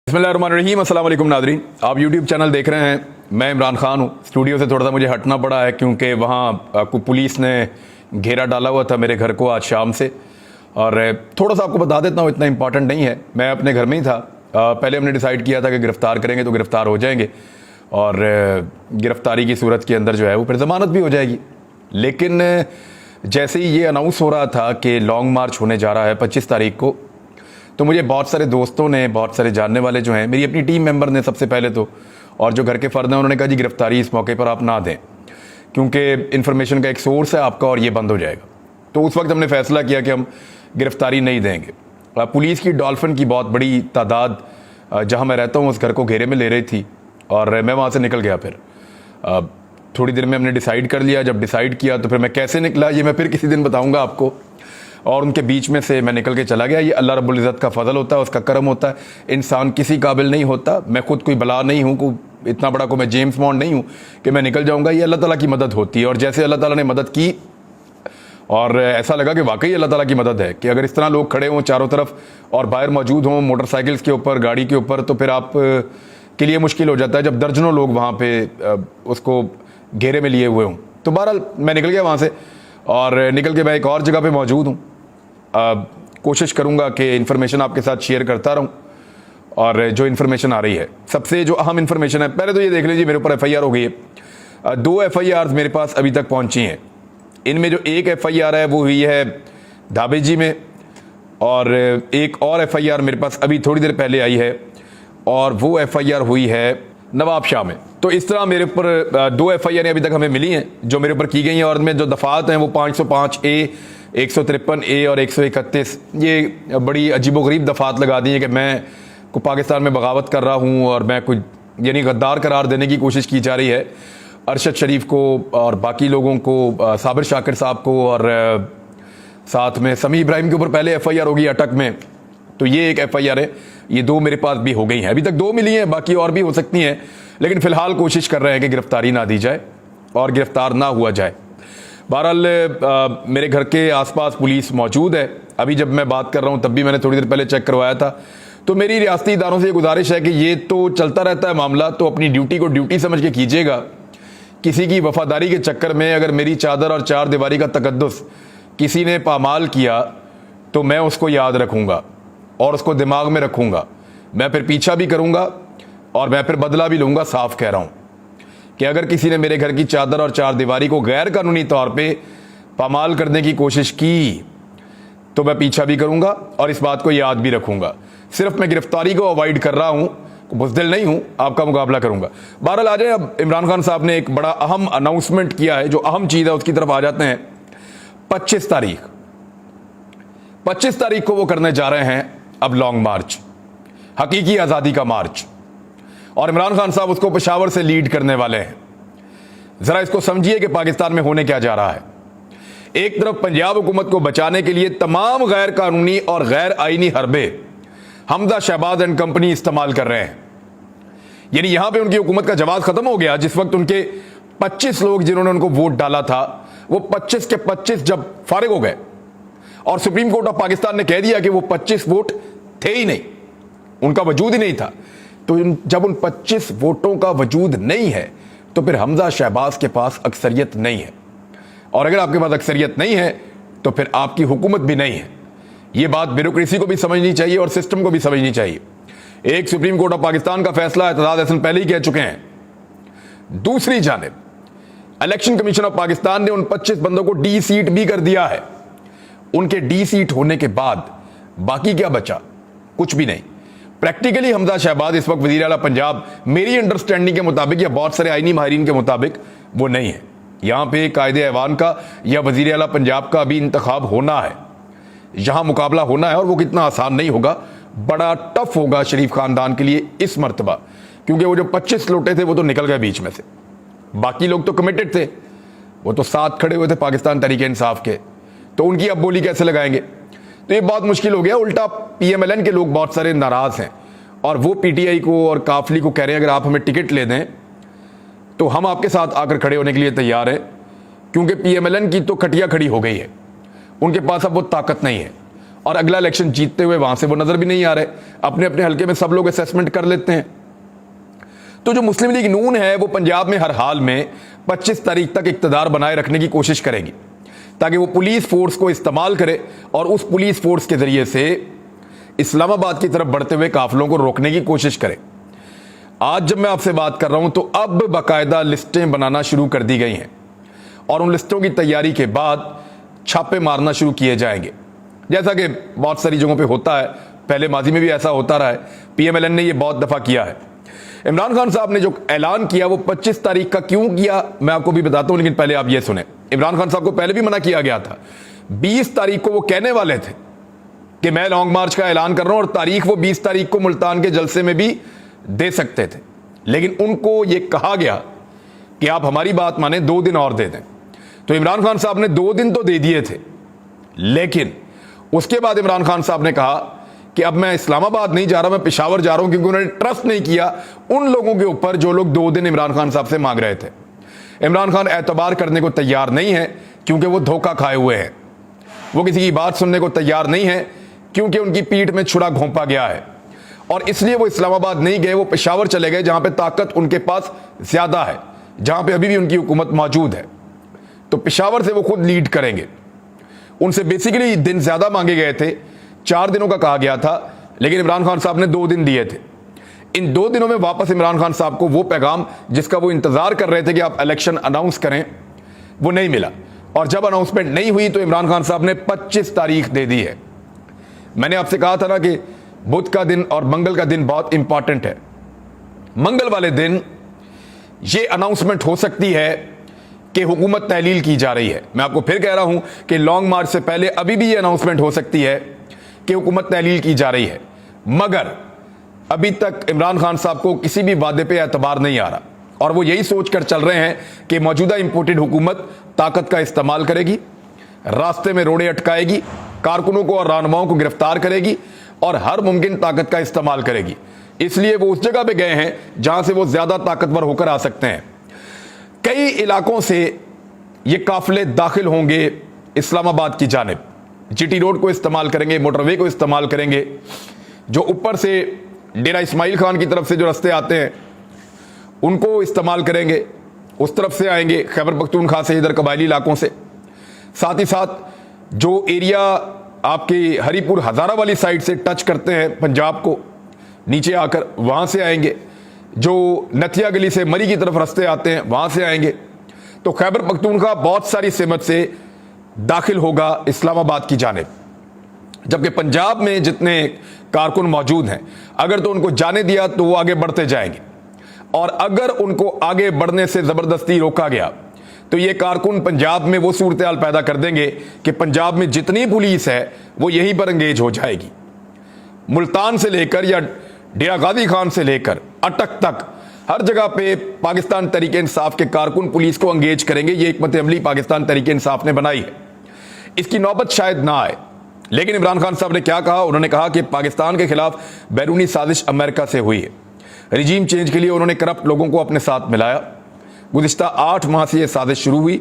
बिस्मिल्लाहिर्रहमानिर्रहीम। अस्सलाम वालेकुम नाज़रीन, आप यूट्यूब चैनल देख रहे हैं। मैं इमरान खान हूँ। स्टूडियो से थोड़ा सा मुझे हटना पड़ा है क्योंकि वहाँ पुलिस ने घेरा डाला हुआ था मेरे घर को आज शाम से। और थोड़ा सा आपको बता देता हूँ, इतना इंपॉर्टेंट नहीं है। मैं अपने घर में ही था। पहले हमने डिसाइड किया था कि गिरफ़्तार करेंगे तो गिरफ़्तार हो जाएंगे और गिरफ़्तारी की सूरत के अंदर जो है वो फिर ज़मानत भी हो जाएगी। लेकिन जैसे ही ये अनाउंस हो रहा था कि लॉन्ग मार्च होने जा रहा है 25 तारीख को, तो मुझे बहुत सारे दोस्तों ने, बहुत सारे जानने वाले जो हैं, मेरी अपनी टीम मेंबर ने सबसे पहले तो, और जो घर के फ़र्द हैं, उन्होंने कहा जी गिरफ़्तारी इस मौके पर आप ना दें क्योंकि इन्फॉर्मेशन का एक सोर्स है आपका और ये बंद हो जाएगा। तो उस वक्त हमने फ़ैसला किया कि हम गिरफ़्तारी नहीं देंगे। पुलिस की डॉल्फिन की बहुत बड़ी तादाद जहाँ मैं रहता हूँ उस घर को घेरे में ले रही थी और मैं वहाँ से निकल गया। फिर थोड़ी देर में हमने डिसाइड कर लिया। जब डिसाइड किया तो फिर मैं कैसे निकला ये मैं फिर किसी दिन बताऊँगा आपको। और उनके बीच में से मैं निकल के चला गया। ये अल्लाह रब्बुल इज़्ज़त का फ़ज़ल होता है, उसका करम होता है। इंसान किसी काबिल नहीं होता। मैं खुद कोई बला नहीं हूँ, कोई इतना बड़ा मैं जेम्स बॉन्ड नहीं हूँ कि मैं निकल जाऊँगा। ये अल्लाह ताला की मदद होती है। और जैसे अल्लाह ताला ने मदद की और ऐसा लगा कि वाकई अल्लाह ताला की मदद है कि अगर इस तरह लोग खड़े हों चारों तरफ और बाहर मौजूद हों मोटरसाइकिल्स के ऊपर, गाड़ी के ऊपर, तो फिर आप के लिए मुश्किल हो जाता है जब दर्जनों लोग वहाँ पे उसको घेरे में लिए हुए हों। तो बहरहाल मैं निकल गया वहाँ से और निकल के मैं एक और जगह पे मौजूद हूँ। कोशिश करूँगा कि इन्फॉर्मेशन आपके साथ शेयर करता रहूँ। और जो इन्फॉर्मेशन आ रही है, सबसे जो अहम इन्फॉर्मेशन है, पहले तो ये देख लीजिए मेरे ऊपर FIR हो गई है। 2 FIRs मेरे पास अभी तक पहुँची हैं। इनमें जो एक FIR है वो हुई है धाबेजी में और एक और FIR मेरे पास अभी थोड़ी देर पहले आई है और वो FIR हुई है नवाब शाह में। तो इस तरह मेरे ऊपर 2 FIR अभी तक हमें मिली हैं जो मेरे ऊपर की गई हैं और इनमें जो दफ़ात हैं वो 505A, 153A और 131। ये बड़ी अजीबोगरीब दफ़ात लगा दी है कि मैं को पाकिस्तान में बगावत कर रहा हूँ और मैं कुछ यानी गद्दार करार देने की कोशिश की जा रही है अरशद शरीफ को और बाकी लोगों को, साबिर शाकिर साहब को, और साथ में समी इब्राहिम के ऊपर पहले FIR होगी अटक में। तो ये एक FIR है। ये 2 मेरे पास भी हो गई हैं। अभी तक 2 मिली हैं, बाकी और भी हो सकती हैं, लेकिन फ़िलहाल कोशिश कर रहे हैं कि गिरफ़्तारी ना दी जाए और गिरफ़्तार ना हुआ जाए। बहरहाल मेरे घर के आसपास पुलिस मौजूद है। अभी जब मैं बात कर रहा हूँ तब भी मैंने थोड़ी देर पहले चेक करवाया था। तो मेरी रियासती इदारों से ये गुजारिश है कि ये तो चलता रहता है मामला, तो अपनी ड्यूटी को ड्यूटी समझ के कीजिएगा। किसी की वफादारी के चक्कर में अगर मेरी चादर और चार दीवारी का तकद्दुस किसी ने पामाल किया तो मैं उसको याद रखूँगा और उसको दिमाग में रखूँगा। मैं फिर पीछा भी करूँगा और मैं फिर बदला भी लूँगा। साफ कह रहा हूँ कि अगर किसी ने मेरे घर की चादर और चार दीवारी को गैर कानूनी तौर पे पामाल करने की कोशिश की तो मैं पीछा भी करूँगा और इस बात को याद भी रखूँगा। सिर्फ मैं गिरफ्तारी को अवॉइड कर रहा हूँ, बुज़दिल नहीं हूँ, आपका मुकाबला करूँगा। बहरहाल आ जाए, अब इमरान खान साहब ने एक बड़ा अहम अनाउंसमेंट किया है। जो अहम चीज़ है उसकी तरफ आ जाते हैं। 25 तारीख को वो करने जा रहे हैं अब लॉन्ग मार्च, हकीकी आज़ादी का मार्च, और इमरान खान साहब उसको पेशावर से लीड करने वाले हैं। ज़रा इसको समझिए कि पाकिस्तान में होने क्या जा रहा है। एक तरफ पंजाब हुकूमत को बचाने के लिए तमाम गैर कानूनी और गैर आईनी हरबे हमजा शहबाज एंड कंपनी इस्तेमाल कर रहे हैं। यानी यहां पे उनकी हुकूमत का जवाब खत्म हो गया। जिस वक्त उनके 25 लोग जिन्होंने उनको वोट डाला था वो 25 के 25 जब फारिग हो गए और सुप्रीम कोर्ट ऑफ पाकिस्तान ने कह दिया कि वो 25 वोट थे ही नहीं, उनका वजूद ही नहीं था। तो जब उन 25 वोटों का वजूद नहीं है तो फिर हमजा शहबाज के पास अक्सरियत नहीं है, और अगर आपके पास अक्सरियत नहीं है तो फिर आपकी हुकूमत भी नहीं है। ये बात ब्यूरोक्रेसी को भी समझनी चाहिए और सिस्टम को भी समझनी चाहिए। एक सुप्रीम कोर्ट ऑफ पाकिस्तान का फैसला एतजाज हसन पहले ही कह चुके हैं। दूसरी जानिब इलेक्शन कमीशन ऑफ पाकिस्तान ने उन 25 बंदों को डी सीट भी कर दिया है। उनके डी सीट होने के बाद बाकी क्या बचा? कुछ भी नहीं। प्रैक्टिकली हमजा शहबाज इस वक्त वज़ीर आला पंजाब, मेरी अंडरस्टैंडिंग के मुताबिक या बहुत सारे आईनी माहिरीन के मुताबिक, वो नहीं है। यहाँ पे कायदे ऐवान का या वज़ीर आला पंजाब का अभी इंतखाब होना है, यहाँ मुकाबला होना है, और वो कितना आसान नहीं होगा, बड़ा टफ होगा शरीफ खानदान के लिए इस मरतबा, क्योंकि वो जो 25 लोटे थे वो तो निकल गए बीच में से। बाकी लोग तो कमिटेड थे, वो तो साथ खड़े हुए थे पाकिस्तान तहरीक इंसाफ के, तो उनकी अब बोली कैसे लगाएंगे? तो ये बहुत मुश्किल हो गया। उल्टा PMLN के लोग बहुत सारे नाराज़ हैं और वो PTI को और काफली को कह रहे हैं अगर आप हमें टिकट ले दें तो हम आपके साथ आकर खड़े होने के लिए तैयार हैं, क्योंकि PMLN की तो खटिया खड़ी हो गई है, उनके पास अब वो ताकत नहीं है। और अगला इलेक्शन जीतते हुए वहां से वो नजर भी नहीं आ रहे। अपने अपने हल्के में सब लोग असेसमेंट कर लेते हैं। तो जो मुस्लिम लीग नून है वो पंजाब में हर हाल में 25 तारीख तक इक्तदार बनाए रखने की कोशिश करेगी, ताकि वो पुलिस फोर्स को इस्तेमाल करे और उस पुलिस फोर्स के जरिए से इस्लामाबाद की तरफ बढ़ते हुए काफिलों को रोकने की कोशिश करे। आज जब मैं आपसे बात कर रहा हूं तो अब बाकायदा लिस्टें बनाना शुरू कर दी गई हैं और उन लिस्टों की तैयारी के बाद छापे मारना शुरू किए जाएंगे, जैसा कि बहुत सारी जगहों पे होता है। पहले माजी में भी ऐसा होता रहा है। पीएमएलएन ने यह बहुत दफा किया है। इमरान खान साहब ने जो ऐलान किया वो 25 तारीख का क्यों किया मैं आपको भी बताता हूं, लेकिन पहले आप ये सुने। इमरान खान साहब को पहले भी मना किया गया था। 20 तारीख को वो कहने वाले थे कि मैं लॉन्ग मार्च का ऐलान कर रहा हूं, और तारीख वो 20 तारीख को मुल्तान के जलसे में भी दे सकते थे, लेकिन उनको यह कहा गया कि आप हमारी बात माने 2 दिन और दे दें। तो इमरान खान साहब ने 2 दिन तो दे दिए थे, लेकिन उसके बाद इमरान खान साहब ने कहा कि अब मैं इस्लामाबाद नहीं जा रहा, मैं पेशावर जा रहा हूं, क्योंकि उन्होंने ट्रस्ट नहीं किया उन लोगों के ऊपर जो लोग 2 दिन इमरान खान साहब से मांग रहे थे। इमरान खान एतबार करने को तैयार नहीं है क्योंकि वो धोखा खाए हुए हैं। वो किसी की बात सुनने को तैयार नहीं है क्योंकि उनकी पीठ में छुरा घोंपा गया है, और इसलिए वो इस्लामाबाद नहीं गए, वो पेशावर चले गए, जहां पे ताकत उनके पास ज्यादा है, जहां पे अभी भी उनकी हुकूमत मौजूद है। तो पेशावर से वो खुद लीड करेंगे। उनसे बेसिकली दिन ज्यादा मांगे गए थे, 4 दिनों का कहा गया था, लेकिन इमरान खान साहब ने 2 दिन दिए थे। इन 2 दिनों में वापस इमरान खान साहब को वो पैगाम जिसका वो इंतजार कर रहे थे कि आप इलेक्शन अनाउंस करें, वो नहीं मिला। और जब अनाउंसमेंट नहीं हुई तो इमरान खान साहब ने 25 तारीख दे दी है। मैंने आपसे कहा था ना कि बुध का दिन और मंगल का दिन बहुत इंपॉर्टेंट है। मंगल वाले दिन ये अनाउंसमेंट हो सकती है कि हुकूमत तहलील की जा रही है। मैं आपको फिर कह रहा हूं कि लॉन्ग मार्च से पहले अभी भी ये अनाउंसमेंट हो सकती है कि हुकूमत तहलील की जा रही है, मगर अभी तक इमरान खान साहब को किसी भी वादे पे एतबार नहीं आ रहा, और वो यही सोच कर चल रहे हैं कि मौजूदा इंपोर्टेड हुकूमत ताकत का इस्तेमाल करेगी, रास्ते में रोड़े अटकाएगी, कारकुनों को और रहनुमाओं को गिरफ्तार करेगी और हर मुमकिन ताकत का इस्तेमाल करेगी। इसलिए वो उस जगह पे गए हैं जहां से वो ज्यादा ताकतवर होकर आ सकते हैं। कई इलाकों से ये काफिले दाखिल होंगे इस्लामाबाद की जानिब, जीटी रोड को इस्तेमाल करेंगे, मोटरवे को इस्तेमाल करेंगे, जो ऊपर से डेरा इस्माइल खान की तरफ से जो रास्ते आते हैं उनको इस्तेमाल करेंगे, उस तरफ से आएंगे खैबर पख्तूनख्वा से, इधर कबायली इलाकों से। साथ ही साथ जो एरिया आपके हरीपुर हजारा वाली साइड से टच करते हैं पंजाब को, नीचे आकर वहां से आएंगे। जो नथिया गली से मरी की तरफ रास्ते आते हैं वहां से आएंगे। तो खैबर पख्तूनख्वा बहुत सारी सिमत से दाखिल होगा इस्लामाबाद की जानिब, जबकि पंजाब में जितने कारकुन मौजूद हैं अगर तो उनको जाने दिया तो वो आगे बढ़ते जाएंगे, और अगर उनको आगे बढ़ने से जबरदस्ती रोका गया तो ये कारकुन पंजाब में वो सूरत हाल पैदा कर देंगे कि पंजाब में जितनी पुलिस है वो यहीं पर एंगेज हो जाएगी। मुल्तान से लेकर या डेरा गाजी खान से लेकर अटक तक हर जगह पे पाकिस्तान तहरीके इंसाफ के कारकुन पुलिस को एंगेज करेंगे। ये हिकमत अमली पाकिस्तान तहरीके इंसाफ ने बनाई है। इसकी नौबत शायद ना आए, लेकिन इमरान खान साहब ने क्या कहा, उन्होंने कहा कि पाकिस्तान के खिलाफ बैरूनी साजिश अमेरिका से हुई है। रिजीम चेंज के लिए उन्होंने करप्ट लोगों को अपने साथ मिलाया। गुज़िश्ता 8 माह से यह साजिश शुरू हुई।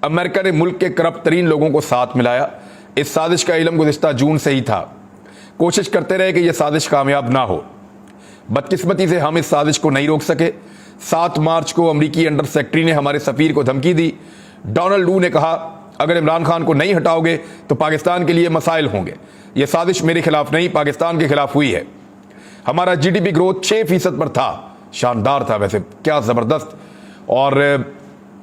अमेरिका ने मुल्क के करप्ट तरीन लोगों को साथ मिलाया। इस साजिश का इल्म गुज़िश्ता जून से ही था। कोशिश करते रहे कि यह साजिश कामयाब ना हो। बदकिस्मती से हम इस साजिश को नहीं रोक सके। 7 मार्च को अमरीकी अंडर सेक्रेटरी ने हमारे सफीर को धमकी दी। डोनाल्ड लू ने कहा अगर इमरान खान को नहीं हटाओगे तो पाकिस्तान के लिए मसाइल होंगे। यह साजिश मेरे खिलाफ नहीं, पाकिस्तान के खिलाफ हुई है। हमारा जीडीपी ग्रोथ 6% पर था, शानदार था वैसे, क्या जबरदस्त। और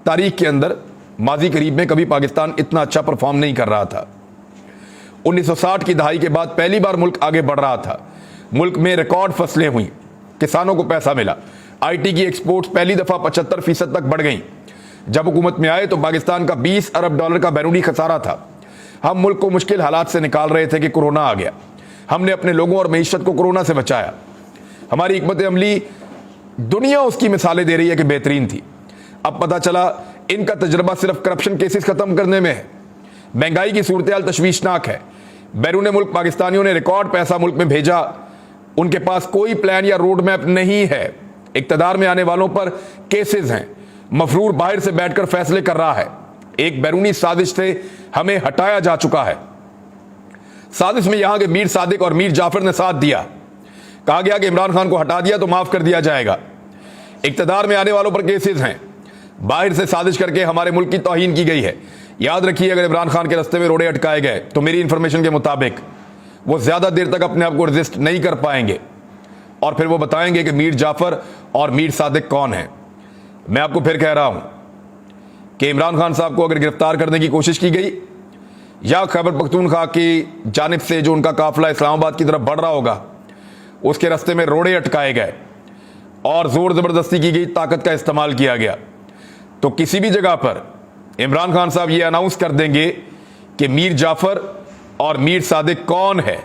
तारीख के अंदर माजी करीब में कभी पाकिस्तान इतना अच्छा परफॉर्म नहीं कर रहा था। 1960 की दहाई के बाद पहली बार मुल्क आगे बढ़ रहा था। मुल्क में रिकॉर्ड फसलें हुई, किसानों को पैसा मिला। आईटी की एक्सपोर्ट्स पहली दफा 75% तक बढ़ गई। जब हुकूमत में आए तो पाकिस्तान का $20 अरब का बैरूनी खसारा था। हम मुल्क को मुश्किल हालात से निकाल रहे थे कि कोरोना आ गया। हमने अपने लोगों और मईशत को कोरोना से बचाया। हमारी हिकमत अमली दुनिया उसकी मिसालें दे रही है कि बेहतरीन थी। अब पता चला इनका तजर्बा सिर्फ करप्शन केसेस खत्म करने में है। महंगाई की सूरत हाल तशवीशनाक है। बैरून मुल्क पाकिस्तानियों ने रिकॉर्ड पैसा मुल्क में भेजा। उनके पास कोई प्लान या रोड मैप नहीं है। इक्तदार में आने वालों पर केसेस हैं। मफरूर बाहर से बैठकर फैसले कर रहा है। एक बैरूनी साजिश से हमें हटाया जा चुका है। साजिश में यहां के मीर सादिक और मीर जाफर ने साथ दिया। कहा गया कि इमरान खान को हटा दिया तो माफ कर दिया जाएगा। इक्तदार में आने वालों पर केसेस हैं। बाहर से साजिश करके हमारे मुल्क की तौहीन की गई है। याद रखिए, अगर इमरान खान के रास्ते में रोड़े अटकाए गए तो मेरी इंफॉर्मेशन के मुताबिक वो ज्यादा देर तक अपने आप को रजिस्ट नहीं कर पाएंगे और फिर वो बताएंगे कि मीर जाफर और मीर सादिक कौन है। मैं आपको फिर कह रहा हूं कि इमरान खान साहब को अगर गिरफ्तार करने की कोशिश की गई या खैबर पख्तूनख्वा की जानिब से जो उनका काफिला इस्लामाबाद की तरफ बढ़ रहा होगा उसके रास्ते में रोड़े अटकाए गए और जोर जबरदस्ती की गई, ताकत का इस्तेमाल किया गया, तो किसी भी जगह पर इमरान खान साहब ये अनाउंस कर देंगे कि मीर जाफर और मीर सादिक कौन है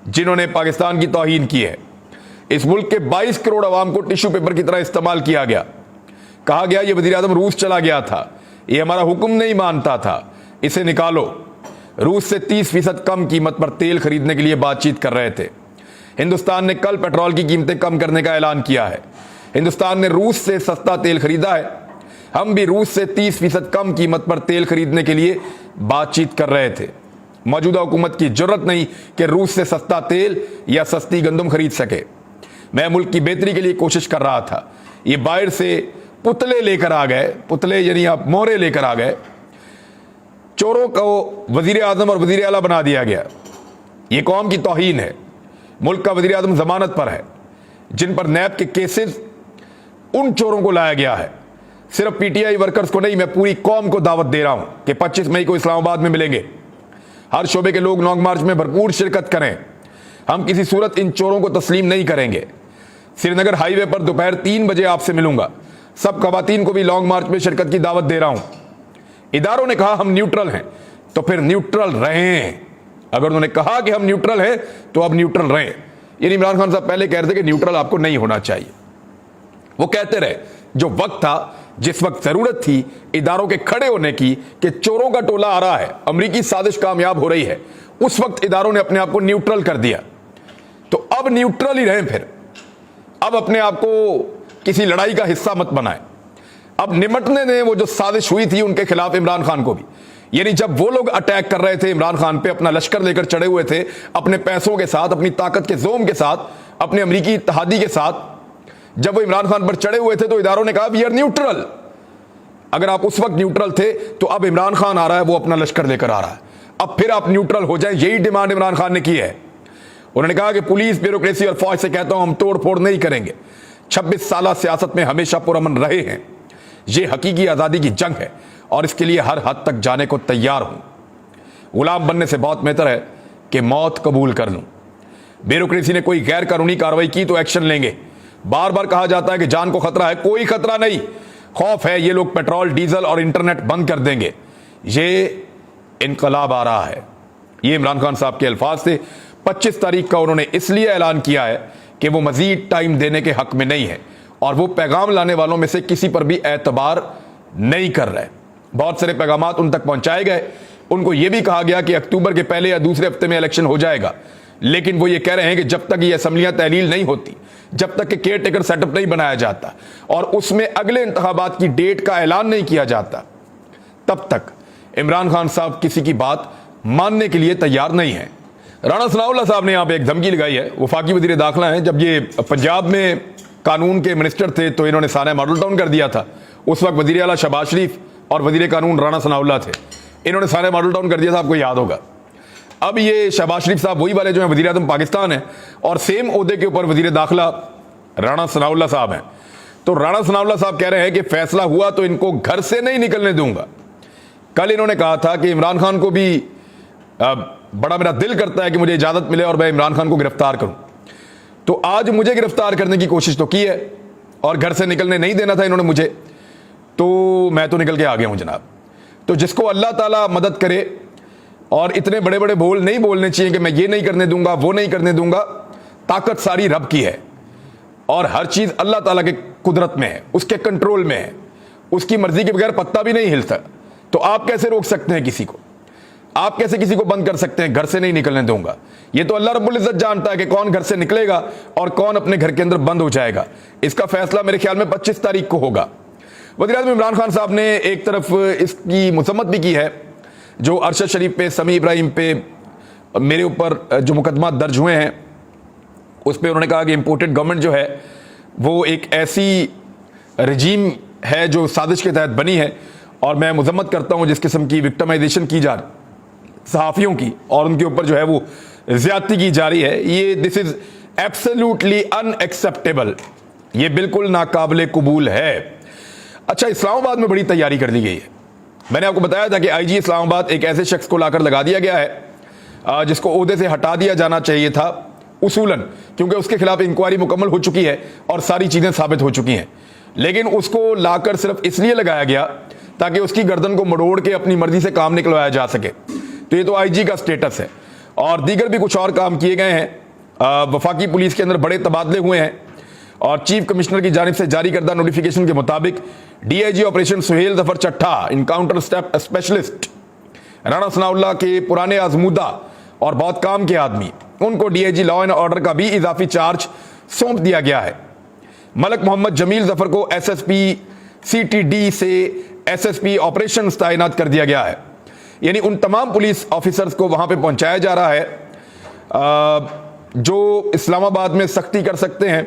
जिन्होंने पाकिस्तान की तौहीन की है। इस मुल्क के 22 करोड़ अवाम को टिश्यू पेपर की तरह इस्तेमाल किया गया। कहा गया ये वज़ीर आज़म रूस चला गया था, ये हमारा हुक्म नहीं मानता था, इसे निकालो। रूस से 30% कम कीमत पर तेल खरीदने के लिए बातचीत कर रहे थे। हिंदुस्तान ने कल पेट्रोल की कीमतें कम करने का ऐलान किया है। हिंदुस्तान ने रूस से सस्ता तेल खरीदा है। हम भी रूस से 30% कम कीमत पर तेल खरीदने के लिए बातचीत कर रहे थे। मौजूदा हुकूमत की जरूरत नहीं कि रूस से सस्ता तेल या सस्ती गंदम खरीद सके। मैं मुल्क की बेहतरी के लिए कोशिश कर रहा था। ये बाहर से पुतले लेकर आ गए, पुतले यानी आप मोहरे लेकर आ गए। चोरों को वजीर आजम और वजीर आला बना दिया गया। ये कौम की तौहीन है। मुल्क का वजीर आजम जमानत पर है, जिन पर नैब के केसेस, उन चोरों को लाया गया है। सिर्फ पीटीआई वर्कर्स को नहीं, मैं पूरी कौम को दावत दे रहा हूं कि 25 मई को इस्लामाबाद में मिलेंगे। हर शोबे के लोग लॉन्ग मार्च में भरपूर शिरकत करें। हम किसी सूरत इन चोरों को तस्लीम नहीं करेंगे। श्रीनगर हाईवे पर दोपहर 3 बजे आपसे मिलूंगा। सब खवातीन को भी लॉन्ग मार्च में शिरकत की दावत दे रहा हूं। इदारों ने कहा हम न्यूट्रल हैं, तो फिर न्यूट्रल रहें। अगर उन्होंने कहा कि हम न्यूट्रल हैं तो अब न्यूट्रल रहें। यानी इमरान खान साहब पहले कह रहे थे कि न्यूट्रल आपको नहीं होना चाहिए। वो कहते रहे जो वक्त था, जिस वक्त जरूरत थी इदारों के खड़े होने की कि चोरों का टोला आ रहा है, अमरीकी साजिश कामयाब हो रही है, उस वक्त इदारों ने अपने आप को न्यूट्रल कर दिया। तो अब न्यूट्रल ही रहें। फिर अब अपने आप को किसी लड़ाई का हिस्सा मत बनाएं। अब निमटने दें वो जो साजिश हुई थी उनके खिलाफ इमरान खान को भी। यानी जब वो लोग अटैक कर रहे थे इमरान खान पे, अपना लश्कर लेकर चढ़े हुए थे, अपने पैसों के साथ, अपनी ताकत के जोम के साथ, अपने अमरीकी इत्तेहादी के साथ, जब वो इमरान खान पर चढ़े हुए थे तो इदारों ने कहा वी आर न्यूट्रल। अगर आप उस वक्त न्यूट्रल थे तो अब इमरान खान आ रहा है, वो अपना लश्कर लेकर आ रहा है, अब फिर आप न्यूट्रल हो जाएं। यही डिमांड इमरान खान ने की है। उन्होंने कहा कि पुलिस, ब्यूरोक्रेसी और फौज से कहता हूं हम तोड़ फोड़ नहीं करेंगे। 26 साल सियासत में हमेशा पुरअमन रहे हैं। ये हकीकी आज़ादी की जंग है और इसके लिए हर हद तक जाने को तैयार हूं। गुलाम बनने से बहुत बेहतर है कि मौत कबूल कर लूं। ब्यूरोक्रेसी ने कोई गैर कानूनी कार्रवाई की तो एक्शन लेंगे। बार बार कहा जाता है कि जान को खतरा है, कोई खतरा नहीं। खौफ है ये लोग पेट्रोल, डीजल और इंटरनेट बंद कर देंगे। ये इनकलाब आ रहा है। ये इमरान खान साहब के अल्फाज थे। 25 तारीख का उन्होंने इसलिए ऐलान किया है कि वो मजीद टाइम देने के हक में नहीं है और वो पैगाम लाने वालों में से किसी पर भी एतबार नहीं कर रहे। बहुत सारे पैगाम उन तक पहुंचाए गए। उनको यह भी कहा गया कि अक्टूबर के पहले या दूसरे हफ्ते में इलेक्शन हो जाएगा, लेकिन वो ये कह रहे हैं कि जब तक ये असम्बलियां तहलील नहीं होती, जब तक कि केयर टेकर सेटअप नहीं बनाया जाता और उसमें अगले इंतखाबात की डेट का ऐलान नहीं किया जाता, तब तक इमरान खान साहब किसी की बात मानने के लिए तैयार नहीं है। राणा सनाउल्लाह साहब ने यहां पे एक धमकी लगाई है। वफाकी वजीर दाखिला हैं। जब ये पंजाब में कानून के मिनिस्टर थे तो इन्होंने साना मॉडल टाउन कर दिया था। उस वक्त वजीर आला शहबाज शरीफ और वजीर कानून राणा सनाउल्लाह थे। इन्होंने साना मॉडल टाउन कर दिया था, आपको याद होगा। अब ये शहबाज शरीफ साहब वही वाले जो हैं वजीर आज़म पाकिस्तान है और सेम ओहदे के ऊपर वजीर दाखिला राणा सनाउल्लाह साहब हैं। तो राणा सनाउल्लाह साहब कह रहे हैं कि फैसला हुआ तो इनको घर से नहीं निकलने दूंगा। कल इन्होंने कहा था कि इमरान खान को भी बड़ा मेरा दिल करता है कि मुझे इजाजत मिले और मैं इमरान खान को गिरफ्तार करूं। तो आज मुझे गिरफ्तार करने की कोशिश तो की है और घर से निकलने नहीं देना था इन्होंने मुझे, तो मैं तो निकल के आ गया हूं जनाब। तो जिसको अल्लाह ताला मदद करे, और इतने बड़े बड़े बोल नहीं बोलने चाहिए कि मैं ये नहीं करने दूंगा, वो नहीं करने दूंगा। ताकत सारी रब की है और हर चीज अल्लाह ताला के कुदरत में है, उसके कंट्रोल में है। उसकी मर्जी के बगैर पत्ता भी नहीं हिलता। तो आप कैसे रोक सकते हैं किसी को? आप कैसे किसी को बंद कर सकते हैं? घर से नहीं निकलने दूंगा। ये तो अल्लाह रब्बुल इज्जत जानता है कि कौन घर से निकलेगा और कौन अपने घर के अंदर बंद हो जाएगा। इसका फैसला मेरे ख्याल में 25 तारीख को होगा। वज़ीर आज़म इमरान खान साहब ने एक तरफ इसकी मजम्मत भी की है जो अरशद शरीफ पे, समी इब्राहिम पे मेरे ऊपर जो मुकदमा दर्ज हुए हैं उस पर उन्होंने कहा कि इम्पोर्टेड गवर्नमेंट जो है वो एक ऐसी रजीम है जो साजिश के तहत बनी है, और मैं मजम्मत करता हूं जिस किस्म की विक्टिमाइजेशन की जा रही सहाफ़ियों की और उनके ऊपर जो है वो ज्यादती की जा रही है, ये दिस इज एब्सोल्युटली अनएक्सेप्टेबल, ये बिल्कुल नाकाबिले कबूल है। अच्छा, इस्लामाबाद में बड़ी तैयारी कर ली गई है। मैंने आपको बताया था कि आईजी इस्लामाबाद एक ऐसे शख्स को लाकर लगा दिया गया है जिसको ओहदे से हटा दिया जाना चाहिए था उसूलन, क्योंकि उसके खिलाफ इंक्वायरी मुकम्मल हो चुकी है और सारी चीजें साबित हो चुकी हैं, लेकिन उसको लाकर सिर्फ इसलिए लगाया गया ताकि उसकी गर्दन को मरोड़ के अपनी मर्जी से काम निकलवाया जा सके। तो ये तो आईजी का स्टेटस है, और दीगर भी कुछ और काम किए गए हैं। वफाकी पुलिस के अंदर बड़े तबादले हुए हैं, और चीफ कमिश्नर की जानिब से जारी करदा नोटिफिकेशन के मुताबिक डीआईजी ऑपरेशन सुहेल जफर चट्टा, encounter step specialist, Rana Sanaullah के पुराने आजमूदा और बहुत काम के आदमी, उनको डीआईजी लॉ एंड ऑर्डर का भी इजाफी चार्ज सौंप दिया गया है। मलक मोहम्मद जमील जफर को एसएसपी सीटीडी से एसएसपी ऑपरेशन तैनात कर दिया गया है। यानी उन तमाम पुलिस ऑफिसर्स को वहां पे पहुंचाया जा रहा है जो इस्लामाबाद में सख्ती कर सकते हैं।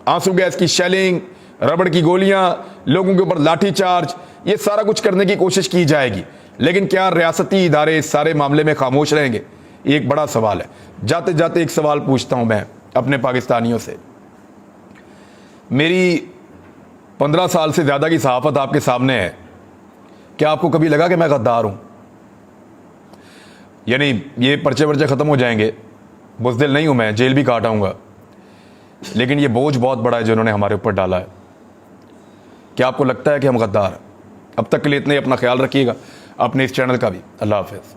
आंसू गैस की शेलिंग, रबड़ की गोलियां, लोगों के ऊपर लाठी चार्ज, ये सारा कुछ करने की कोशिश की जाएगी, लेकिन क्या रियासती इदारे इस सारे मामले में खामोश रहेंगे? ये एक बड़ा सवाल है। जाते जाते एक सवाल पूछता हूं मैं अपने पाकिस्तानियों से। मेरी 15 साल से ज्यादा की सहाफत आपके सामने है, क्या आपको कभी लगा कि मैं गद्दार हूं? यानी ये पर्चे वर्चे खत्म हो जाएंगे, बुज़दिल नहीं हूं मैं, जेल भी काट आऊंगा, लेकिन ये बोझ बहुत बड़ा है जो उन्होंने हमारे ऊपर डाला है। क्या आपको लगता है कि हम गद्दार हैं? अब तक के लिए इतने, अपना ख्याल रखिएगा, अपने इस चैनल का भी। अल्लाह हाफ़िज़।